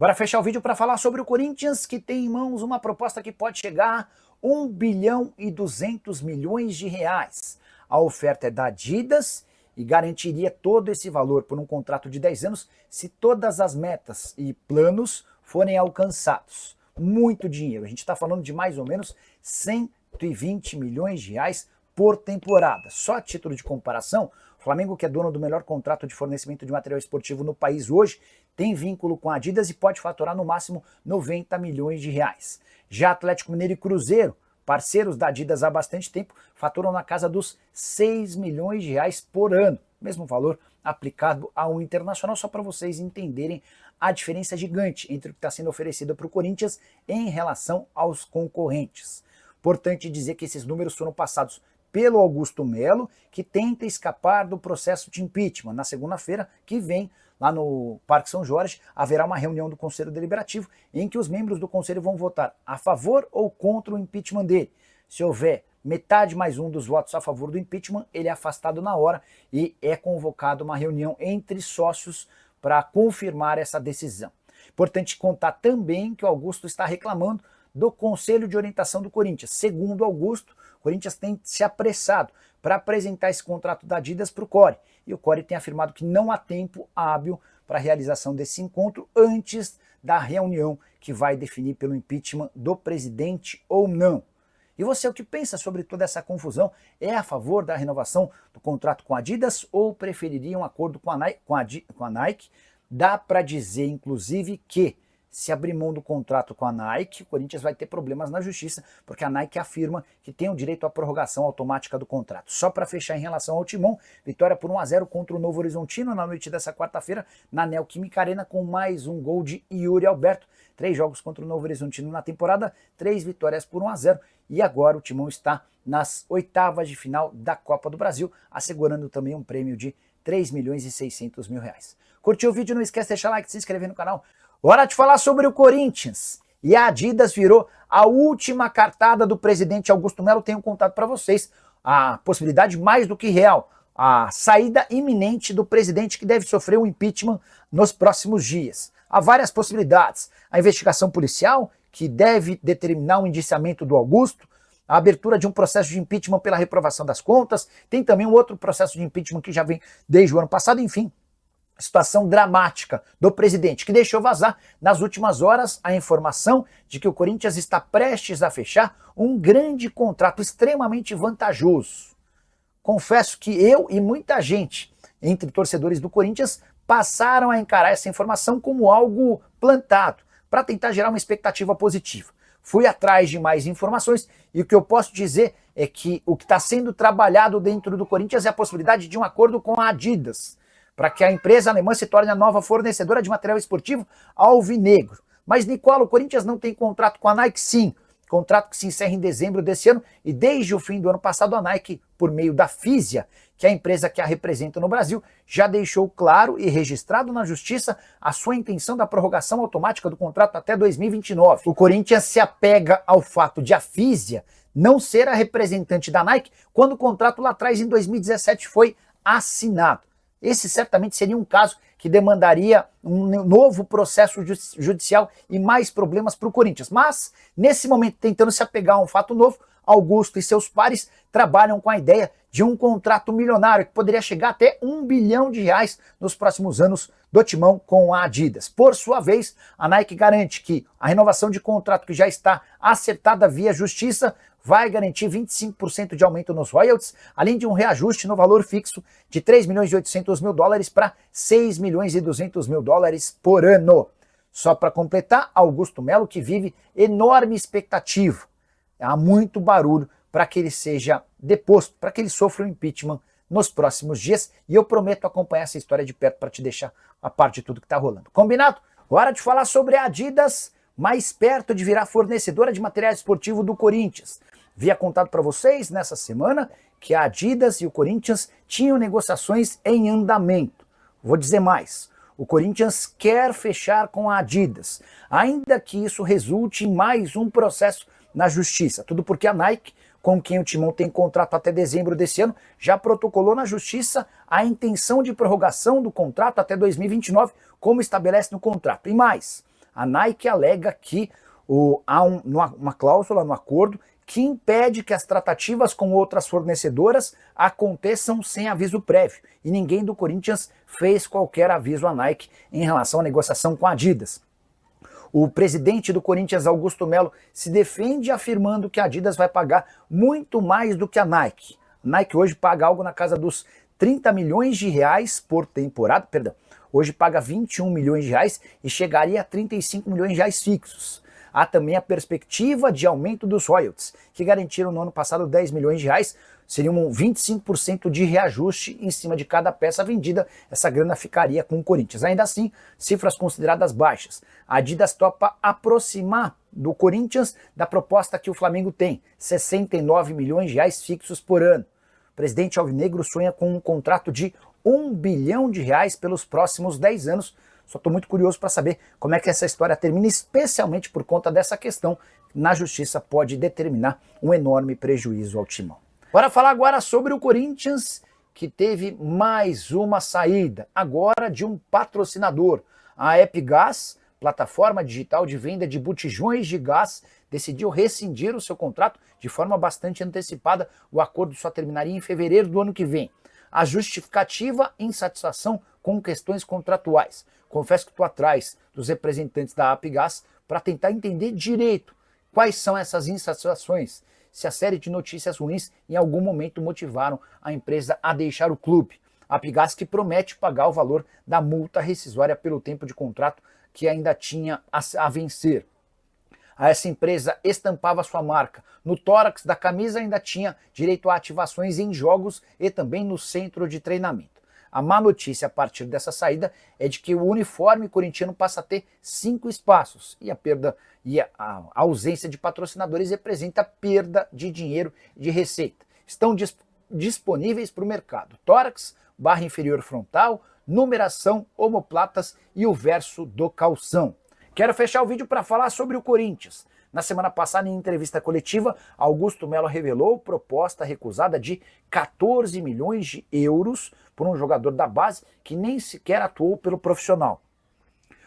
Bora fechar o vídeo para falar sobre o Corinthians, que tem em mãos uma proposta que pode chegar a 1 bilhão e 200 milhões de reais. A oferta é da Adidas e garantiria todo esse valor por um contrato de 10 anos se todas as metas e planos forem alcançados. Muito dinheiro, a gente está falando de mais ou menos 120 milhões de reais por temporada. Só a título de comparação, o Flamengo, que é dono do melhor contrato de fornecimento de material esportivo no país hoje, tem vínculo com a Adidas e pode faturar no máximo 90 milhões de reais. Já Atlético Mineiro e Cruzeiro, parceiros da Adidas há bastante tempo, faturam na casa dos 6 milhões de reais por ano. Mesmo valor aplicado ao Internacional, só para vocês entenderem a diferença gigante entre o que está sendo oferecido para o Corinthians em relação aos concorrentes. Importante dizer que esses números foram passados pelo Augusto Melo, que tenta escapar do processo de impeachment. Na segunda-feira que vem, lá no Parque São Jorge, haverá uma reunião do Conselho Deliberativo em que os membros do Conselho vão votar a favor ou contra o impeachment dele. Se houver metade mais um dos votos a favor do impeachment, ele é afastado na hora e é convocada uma reunião entre sócios para confirmar essa decisão. Importante contar também que o Augusto está reclamando do Conselho de Orientação do Corinthians. Segundo Augusto, o Corinthians tem se apressado para apresentar esse contrato da Adidas para o Core. E o Core tem afirmado que não há tempo hábil para a realização desse encontro antes da reunião que vai definir pelo impeachment do presidente ou não. E você, o que pensa sobre toda essa confusão? É a favor da renovação do contrato com a Adidas ou preferiria um acordo com a Nike? Dá para dizer, inclusive, que se abrir mão do contrato com a Nike, o Corinthians vai ter problemas na justiça, porque a Nike afirma que tem o direito à prorrogação automática do contrato. Só para fechar em relação ao Timão, vitória por 1-0 contra o Novo Horizontino na noite dessa quarta-feira, na Neoquímica Arena, com mais um gol de Yuri Alberto. 3 jogos contra o Novo Horizontino na temporada, 3 vitórias por 1-0, e agora o Timão está nas oitavas de final da Copa do Brasil, assegurando também um prêmio de 3 milhões e 600 mil reais. Curtiu o vídeo? Não esquece de deixar like, se inscrever no canal. Hora de falar sobre o Corinthians. E a Adidas virou a última cartada do presidente Augusto Melo. Tenho contado para vocês a possibilidade mais do que real, a saída iminente do presidente, que deve sofrer um impeachment nos próximos dias. Há várias possibilidades. A investigação policial, que deve determinar o indiciamento do Augusto, a abertura de um processo de impeachment pela reprovação das contas, tem também um outro processo de impeachment que já vem desde o ano passado, enfim. Situação dramática do presidente, que deixou vazar nas últimas horas a informação de que o Corinthians está prestes a fechar um grande contrato extremamente vantajoso. Confesso que eu e muita gente, entre torcedores do Corinthians, passaram a encarar essa informação como algo plantado, para tentar gerar uma expectativa positiva. Fui atrás de mais informações e o que eu posso dizer é que o que está sendo trabalhado dentro do Corinthians é a possibilidade de um acordo com a Adidas, para que a empresa alemã se torne a nova fornecedora de material esportivo alvinegro. Mas, Nicola, o Corinthians não tem contrato com a Nike? Sim. Contrato que se encerra em dezembro desse ano, e desde o fim do ano passado a Nike, por meio da Fisia, que é a empresa que a representa no Brasil, já deixou claro e registrado na justiça a sua intenção da prorrogação automática do contrato até 2029. O Corinthians se apega ao fato de a Fisia não ser a representante da Nike quando o contrato lá atrás, em 2017, foi assinado. Esse certamente seria um caso que demandaria um novo processo judicial e mais problemas para o Corinthians. Mas, nesse momento, tentando se apegar a um fato novo, Augusto e seus pares trabalham com a ideia de um contrato milionário que poderia chegar até 1 bilhão de reais nos próximos anos do Timão com a Adidas. Por sua vez, a Nike garante que a renovação de contrato, que já está acertada via justiça, vai garantir 25% de aumento nos royalties, além de um reajuste no valor fixo de 3 milhões e 800 mil dólares para 6 milhões e 200 mil dólares por ano. Só para completar, Augusto Melo, que vive enorme expectativa. Há muito barulho para que ele seja deposto, para que ele sofra o impeachment nos próximos dias, e eu prometo acompanhar essa história de perto para te deixar a par de tudo que está rolando. Combinado? Hora de falar sobre a Adidas, mais perto de virar fornecedora de material esportivo do Corinthians. Havia contado para vocês nessa semana que a Adidas e o Corinthians tinham negociações em andamento. Vou dizer mais. O Corinthians quer fechar com a Adidas, ainda que isso resulte em mais um processo na justiça. Tudo porque a Nike, com quem o Timão tem contrato até dezembro desse ano, já protocolou na justiça a intenção de prorrogação do contrato até 2029, como estabelece no contrato. E mais, A Nike alega que há uma cláusula no acordo que impede que as tratativas com outras fornecedoras aconteçam sem aviso prévio. E ninguém do Corinthians fez qualquer aviso à Nike em relação à negociação com a Adidas. O presidente do Corinthians, Augusto Melo, se defende afirmando que a Adidas vai pagar muito mais do que a Nike. A Nike hoje paga algo na casa dos 30 milhões de reais por temporada, hoje paga 21 milhões de reais e chegaria a 35 milhões de reais fixos. Há também a perspectiva de aumento dos royalties, que garantiram no ano passado 10 milhões de reais, seriam 25% de reajuste em cima de cada peça vendida. Essa grana ficaria com o Corinthians. Ainda assim, cifras consideradas baixas. A Adidas topa aproximar do Corinthians da proposta que o Flamengo tem, 69 milhões de reais fixos por ano. O presidente alvinegro sonha com um contrato de 1 bilhão de reais pelos próximos 10 anos. Só estou muito curioso para saber como é que essa história termina, especialmente por conta dessa questão que na justiça pode determinar um enorme prejuízo ao Timão. Bora falar agora sobre o Corinthians, que teve mais uma saída, agora de um patrocinador. A Epigás, plataforma digital de venda de botijões de gás, decidiu rescindir o seu contrato de forma bastante antecipada. O acordo só terminaria em fevereiro do ano que vem. A justificativa, insatisfação com questões contratuais. Confesso que estou atrás dos representantes da Epigás para tentar entender direito quais são essas insatisfações, se a série de notícias ruins em algum momento motivaram a empresa a deixar o clube. A Epigás que promete pagar o valor da multa rescisória pelo tempo de contrato que ainda tinha a vencer. Essa empresa estampava sua marca no tórax da camisa, ainda tinha direito a ativações em jogos e também no centro de treinamento. A má notícia a partir dessa saída é de que o uniforme corintiano passa a ter 5 espaços e a ausência de patrocinadores representa perda de dinheiro e de receita. Estão disponíveis para o mercado tórax, barra inferior frontal, numeração, omoplatas e o verso do calção. Quero fechar o vídeo para falar sobre o Corinthians. Na semana passada, em entrevista coletiva, Augusto Melo revelou proposta recusada de 14 milhões de euros por um jogador da base que nem sequer atuou pelo profissional.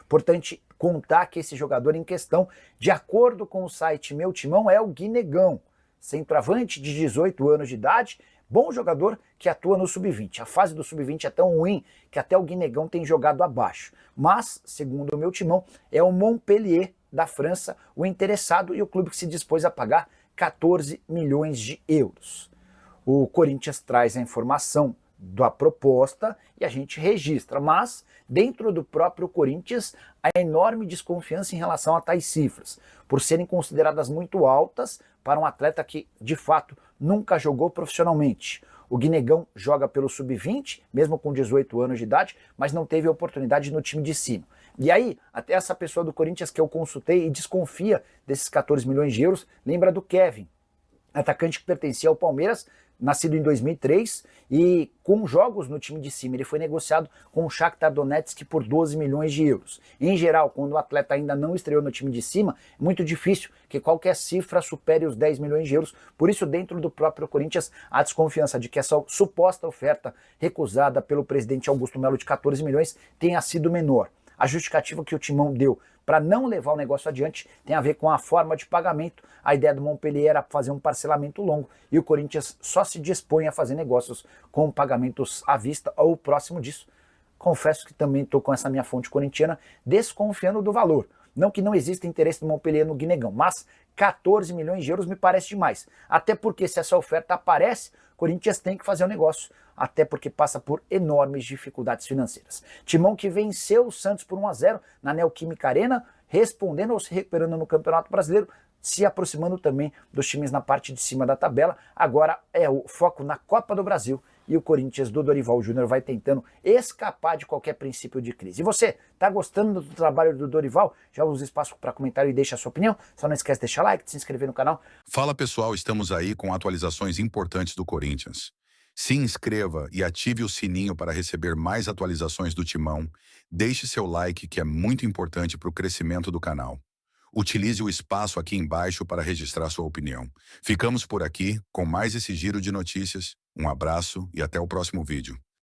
Importante contar que esse jogador em questão, de acordo com o site Meu Timão, é o Guinegão, centroavante de 18 anos de idade, bom jogador que atua no Sub-20. A fase do Sub-20 é tão ruim que até o Guinegão tem jogado abaixo. Mas, segundo o Meu Timão, é o Montpellier da França o interessado e o clube que se dispôs a pagar 14 milhões de euros. O Corinthians traz a informação da proposta e a gente registra, mas dentro do próprio Corinthians há enorme desconfiança em relação a tais cifras, por serem consideradas muito altas para um atleta que, de fato, nunca jogou profissionalmente. O Guinegão joga pelo Sub-20, mesmo com 18 anos de idade, mas não teve oportunidade no time de cima. E aí, até essa pessoa do Corinthians que eu consultei e desconfia desses 14 milhões de euros, lembra do Kevin, atacante que pertencia ao Palmeiras, nascido em 2003, e com jogos no time de cima. Ele foi negociado com o Shakhtar Donetsk por 12 milhões de euros. Em geral, quando o atleta ainda não estreou no time de cima, é muito difícil que qualquer cifra supere os 10 milhões de euros. Por isso, dentro do próprio Corinthians, há desconfiança de que essa suposta oferta recusada pelo presidente Augusto Melo de 14 milhões tenha sido menor. A justificativa que o Timão deu para não levar o negócio adiante tem a ver com a forma de pagamento. A ideia do Montpellier era fazer um parcelamento longo e o Corinthians só se dispõe a fazer negócios com pagamentos à vista ou próximo disso. Confesso que também estou com essa minha fonte corintiana desconfiando do valor. Não que não exista interesse do Montpellier no Guinegão, mas 14 milhões de euros me parece demais. Até porque se essa oferta aparece, o Corinthians tem que fazer o negócio. Até porque passa por enormes dificuldades financeiras. Timão que venceu o Santos por 1-0 na Neoquímica Arena, respondendo ou se recuperando no Campeonato Brasileiro, se aproximando também dos times na parte de cima da tabela. Agora é o foco na Copa do Brasil e o Corinthians do Dorival Júnior vai tentando escapar de qualquer princípio de crise. E você, tá gostando do trabalho do Dorival? Já usa espaço para comentário e deixa a sua opinião. Só não esquece de deixar like, de se inscrever no canal. Fala pessoal, estamos aí com atualizações importantes do Corinthians. Se inscreva e ative o sininho para receber mais atualizações do Timão. Deixe seu like, que é muito importante para o crescimento do canal. Utilize o espaço aqui embaixo para registrar sua opinião. Ficamos por aqui com mais esse giro de notícias. Um abraço e até o próximo vídeo.